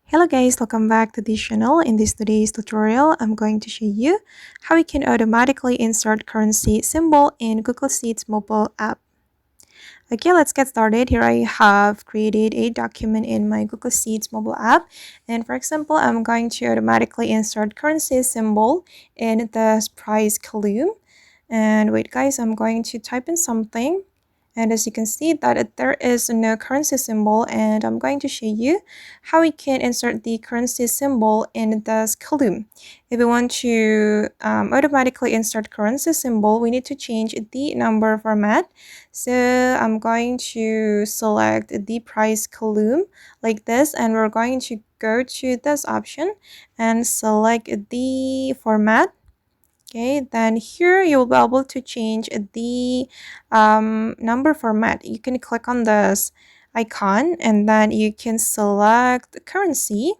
Hello guys, welcome back to this channel. In this today's tutorial, I'm going to show you how we can automatically insert currency symbol in Google Sheets mobile app. Okay, let's get started. Here I have created a document in my Google Sheets mobile app. And for example, I'm going to automatically insert currency symbol in the price column. And wait guys, I'm going to type in something. And as you can see that there is no currency symbol, and I'm going to show you how we can insert the currency symbol in this column. If we want to automatically insert currency symbol, we need to change the number format. So I'm going to select the price column like this, and we're going to go to this option and select the format. Okay, then here you'll be able to change the number format. You can click on this icon and then you can select currency.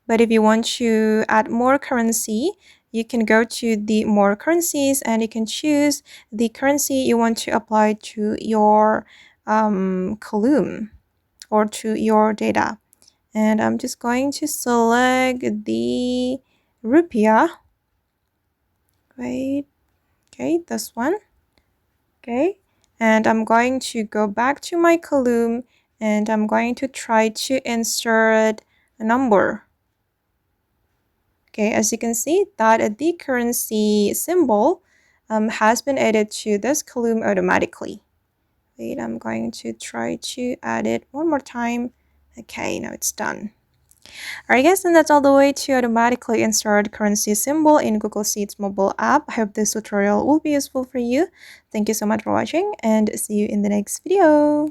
But if you want to add more currency, you can go to the more currencies and you can choose the currency you want to apply to your column or to your data. And I'm just going to select the rupiah. Wait. Okay, this one. Okay, and I'm going to go back to my column and I'm going to try to insert a number. Okay, as you can see that the currency symbol has been added to this column automatically. Wait, I'm going to try to add it one more time. Okay, now it's done. Alright guys, and that's all the way to automatically insert currency symbol in Google Sheets mobile app. I hope this tutorial will be useful for you. Thank you so much for watching and see you in the next video.